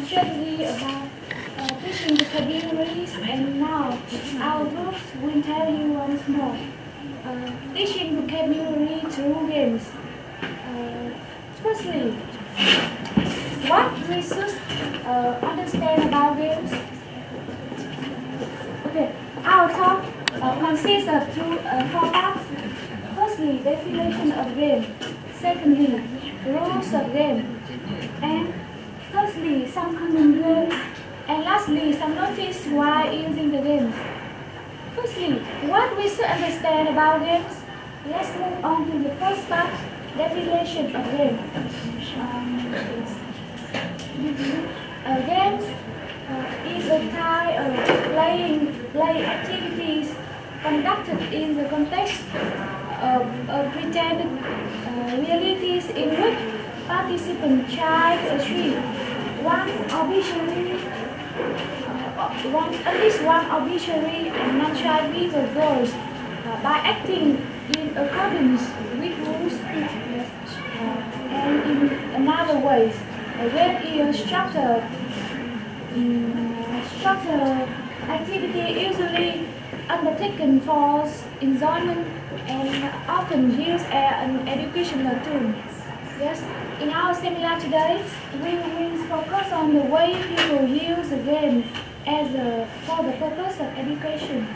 Strategy about teaching vocabularies, and now our groups will tell you once more. Teaching vocabulary through games. Firstly, what we should understand about games? Okay, our talk consists of four parts. Firstly, definition of game. Secondly, rules of game. And thirdly, some common games. And lastly, some notice while using the games. Firstly, what we should understand about games? Let's move on to the first part, definition of game. Games is a type of play activities conducted in the context of pretended realities in which participants try to achieve at least one arbitrary and non-trivial goals by acting in accordance with rules, and in another ways. Game is structured activity usually undertaken for enjoyment and often used as an educational tool. Yes, in our seminar today, we will focus on the way people use the game for the purpose of education.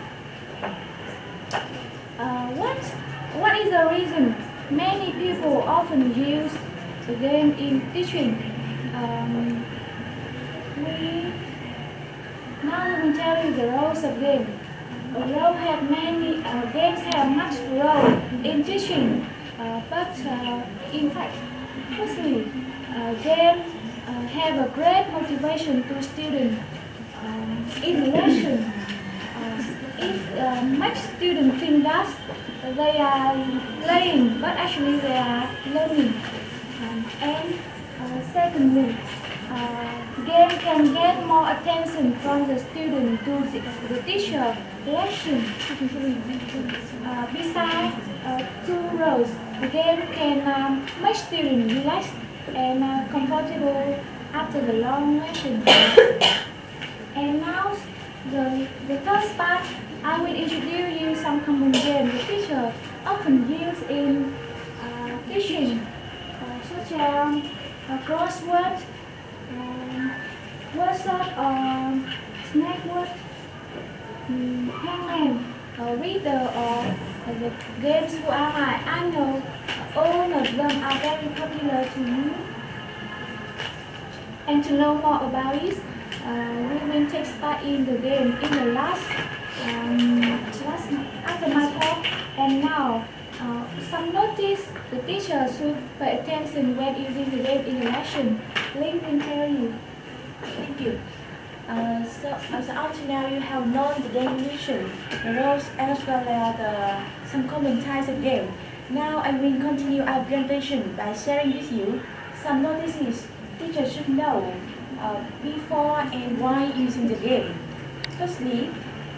What is the reason many people often use the game in teaching? Now let me tell you the roles of game. Games have much role in teaching, but in fact, firstly, games have a great motivation to students. In lesson, if much students think that they are playing, but actually they are learning. And secondly, game can get more attention from the student to the teacher lesson. Besides two roles, the game can make students relax and comfortable after the long lesson. And now, the first part, I will introduce you some common games the teacher often use in teaching, such as crossword, word sort, or snack word, hangman, reader, or the games Who Am I? I know all of them are very popular to you. And to know more about it, we will take part in the game in the last after my talk. And now, some notice the teacher should pay attention when using the game in the lesson. Link will tell you. Thank you. So up to now you have known the definition, the roles, as well as some common types of game. Now I will continue our presentation by sharing with you some notices teachers should know before and while using the game. Firstly,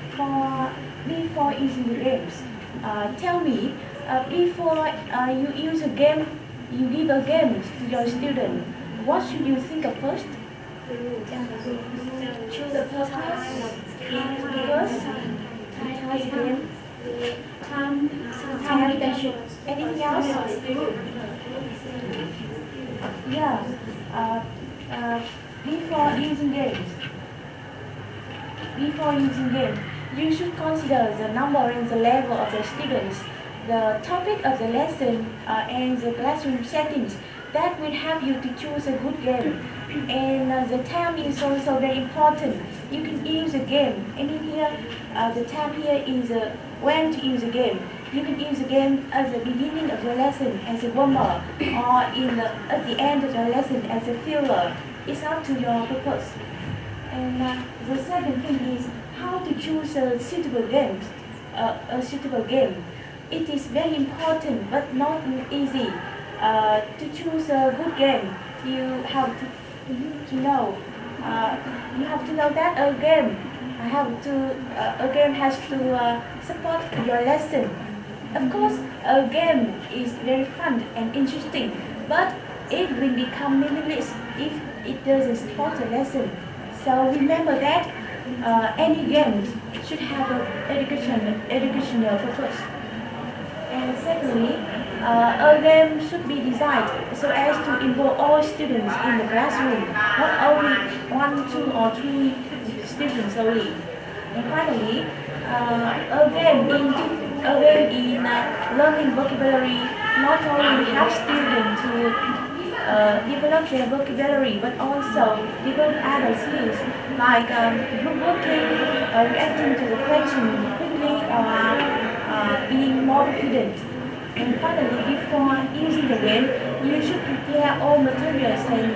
before using the games, tell me, before you use a game, you give a game to your student, what should you think of first? Choose the first time. Anything else? Yeah. Before using games, you should consider the number and the level of the students, the topic of the lesson, and the classroom settings. That will help you to choose a good game. And the time is also very important. You can use a game. And in here, the time here is when to use a game. You can use a game at the beginning of the lesson as a warm-up, or at the end of the lesson as a filler. It's up to your purpose. And the second thing is how to choose a suitable game. It is very important, but not easy. To choose a good game, you have to know. You have to know that a game has to support your lesson. Of course, a game is very fun and interesting, but it will become meaningless if it doesn't support the lesson. So remember that any games should have an educational purpose. And secondly, a game should be designed so as to involve all students in the classroom, not only 1, 2, or 3 students only. And finally, a game in learning vocabulary not only helps students to develop their vocabulary, but also develop other skills like group working, reacting to the question quickly, or being more confident. And finally, before using the game, you should prepare all materials and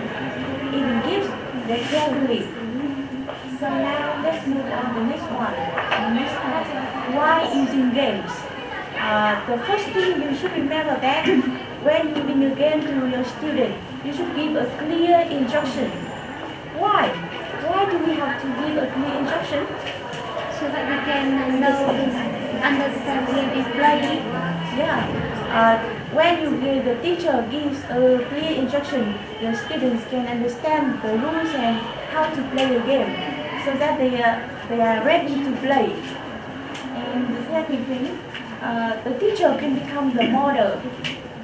even gifts them carefully. So now let's move on to the next one. The next part, why using games? The first thing you should remember that when giving a game to your student, you should give a clear instruction. Why? Why do we have to give a clear instruction? So that we can know understand game is playing. Yeah. When the teacher gives a clear instruction, the students can understand the rules and how to play the game, so that they are ready to play. And the second thing, the teacher can become the model.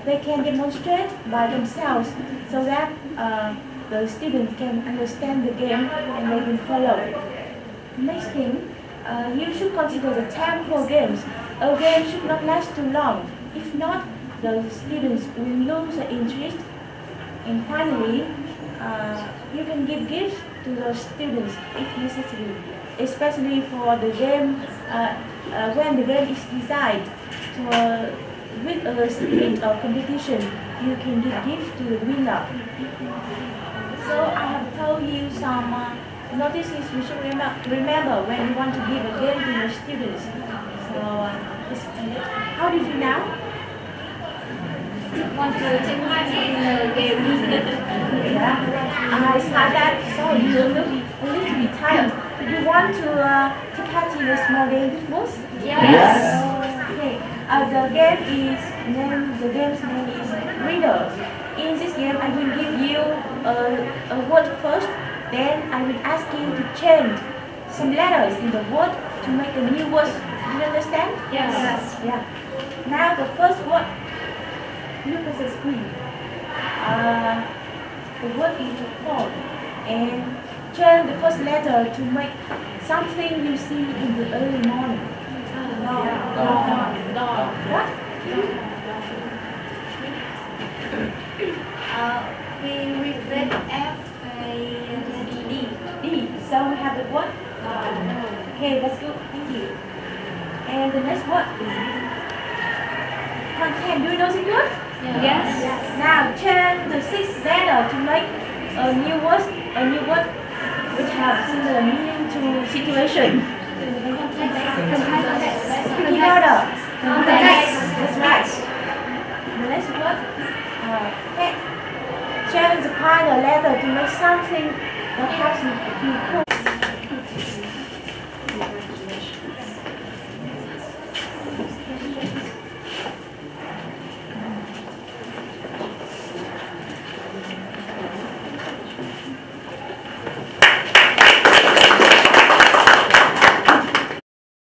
They can demonstrate by themselves, so that the students can understand the game and they can follow. Next thing, you should consider the time for games. A game should not last too long. If not, the students will lose the interest. And finally, you can give gifts to the students if necessary, especially for the game when the game is designed with a spirit of competition. You can give gifts to the winner. So I have told you some notices you should remember when you want to give a game to your students. So, how do you feel now? Want to take part in the game. Yeah. I saw that, so you look a little bit tired. Do you want to take part in a small game with us? Yes. Okay. The game's name is Riddle. In this game, I will give you a word first. Then I will ask you to change some letters in the word to make a new word. Do you understand? Yes. Yeah. Now the first word. Look at the screen. The word is phone. And change the first letter to make something you see in the early morning. What? We read F D. D. So we have the word. Okay, that's good. Thank you. And the next word. Content. Do you know this word? Yes. Now change the sixth letter to make a new word which have similar meaning to situation. Speaking louder. That's right. The next word, fact. Change the final letter to make something that helps you feel cool.